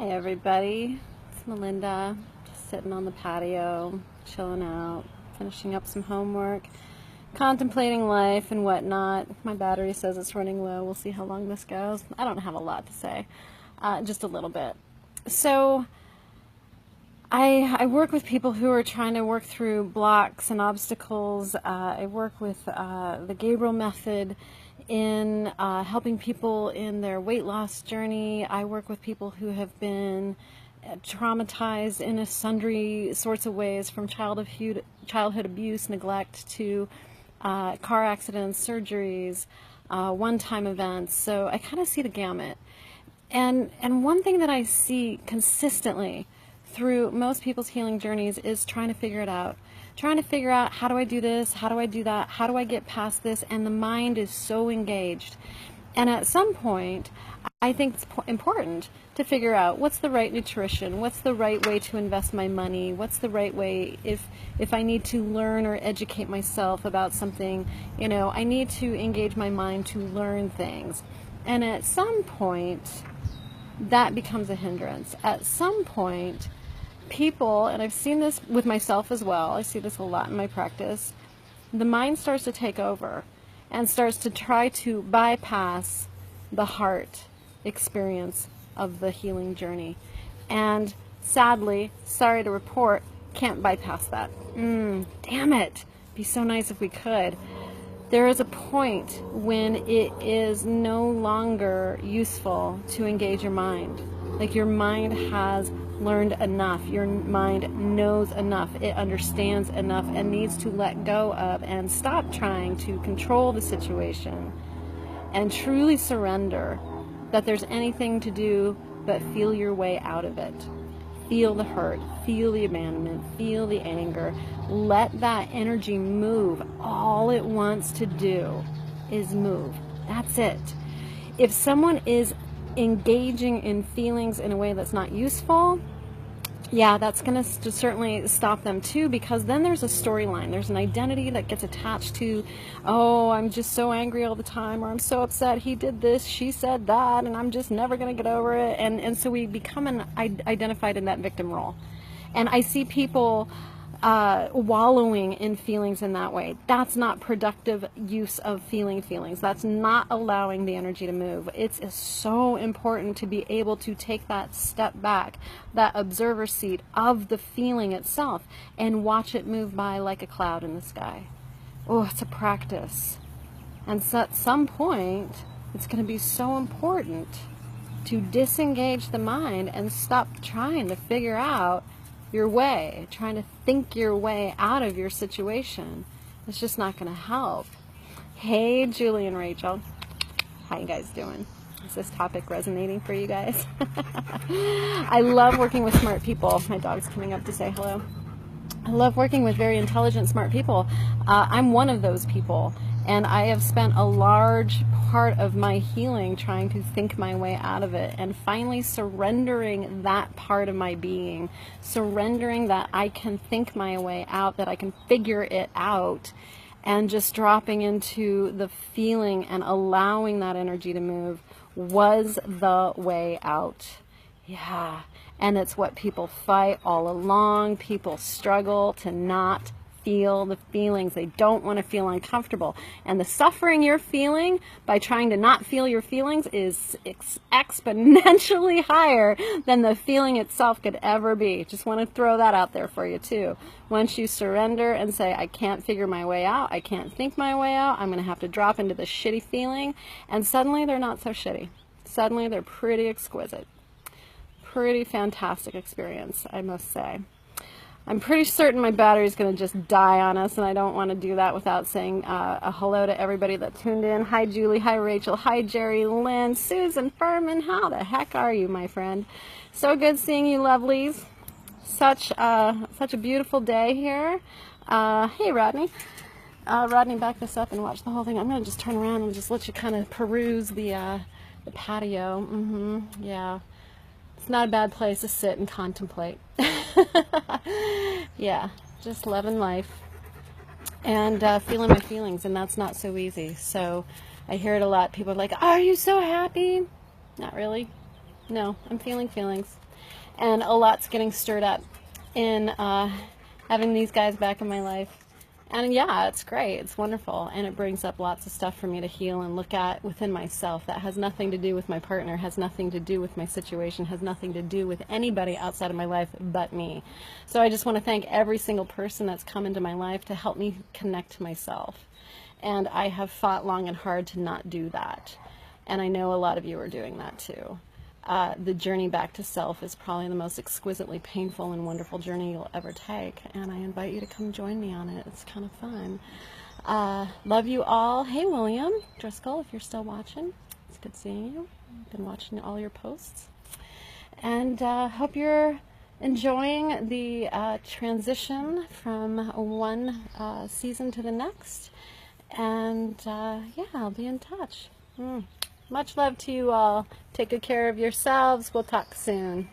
Hi everybody, it's Melinda, just sitting on the patio, chilling out, finishing up some homework, contemplating life and whatnot. My battery says it's running low. We'll see how long this goes. I don't have a lot to say, just a little bit. So I work with people who are trying to work through blocks and obstacles. I work with the Gabriel method in helping people in their weight loss journey. I work with people who have been traumatized in a sundry sorts of ways, from childhood abuse, neglect, to car accidents, surgeries, one-time events. So I kind of see the gamut. And one thing that I see consistently through most people's healing journeys is trying to figure it out. Trying to figure out, how do I do this? How do I do that? How do I get past this? And the mind is so engaged. And at some point, I think it's important to figure out what's the right nutrition, what's the right way to invest my money, what's the right way if I need to learn or educate myself about something, I need to engage my mind to learn things. And at some point, that becomes a hindrance. At some point, people, and I've seen this with myself as well, I see this a lot in my practice, the mind starts to take over and starts to try to bypass the heart experience of the healing journey. And sadly, sorry to report, can't bypass that. Damn it. Be so nice if we could. There is a point when it is no longer useful to engage your mind. Like, your mind has learned enough. Your mind knows enough. It understands enough and needs to let go of and stop trying to control the situation and truly surrender that there's anything to do but feel your way out of it. Feel the hurt, feel the abandonment, feel the anger. Let that energy move. All it wants to do is move. That's it. If someone is engaging in feelings in a way that's not useful, yeah, that's going to certainly stop them too, because then there's a storyline. There's an identity that gets attached to, oh, I'm just so angry all the time, or I'm so upset, he did this, she said that, and I'm just never going to get over it. And so we become identified in that victim role. And I see people wallowing in feelings in that way. That's not productive use of feelings. That's not allowing the energy to move. It's so important to be able to take that step back, that observer seat of the feeling itself, and watch it move by like a cloud in the sky. Oh, it's a practice. And so at some point, it's going to be so important to disengage the mind and stop trying to figure out your way, trying to think your way out of your situation. It's just not going to help. Hey, Julie and Rachel. How you guys doing? Is this topic resonating for you guys? I love working with smart people. My dog's coming up to say hello. I love working with very intelligent, smart people. I'm one of those people. And I have spent a large part of my healing trying to think my way out of it, and finally surrendering that part of my being, surrendering that I can think my way out, that I can figure it out, and just dropping into the feeling and allowing that energy to move was the way out. Yeah, and it's what people fight all along. People struggle to not feel the feelings. They don't want to feel uncomfortable. And the suffering you're feeling by trying to not feel your feelings is exponentially higher than the feeling itself could ever be. Just want to throw that out there for you too. Once you surrender and say, I can't figure my way out, I can't think my way out, I'm going to have to drop into the shitty feeling, and suddenly they're not so shitty. Suddenly they're pretty exquisite. Pretty fantastic experience, I must say. I'm pretty certain my battery is going to just die on us, and I don't want to do that without saying a hello to everybody that tuned in. Hi, Julie. Hi, Rachel. Hi, Jerry, Lynn, Susan, Furman. How the heck are you, my friend? So good seeing you, lovelies. Such a beautiful day here. Hey, Rodney. Rodney, back this up and watch the whole thing. I'm going to just turn around and just let you kind of peruse the patio. Yeah. It's not a bad place to sit and contemplate. Yeah, just loving life and feeling my feelings, and that's not so easy. So I hear it a lot. People are like, are you so happy? Not really. No, I'm feeling feelings. And a lot's getting stirred up in having these guys back in my life. And yeah, it's great. It's wonderful. And it brings up lots of stuff for me to heal and look at within myself that has nothing to do with my partner, has nothing to do with my situation, has nothing to do with anybody outside of my life but me. So I just want to thank every single person that's come into my life to help me connect to myself. And I have fought long and hard to not do that. And I know a lot of you are doing that too. The journey back to self is probably the most exquisitely painful and wonderful journey you'll ever take, and I invite you to come join me on it. It's kind of fun. Love you all. Hey, William Driscoll, if you're still watching, it's good seeing you. I've been watching all your posts, and hope you're enjoying the transition from one season to the next. And yeah, I'll be in touch. Much love to you all. Take good care of yourselves. We'll talk soon.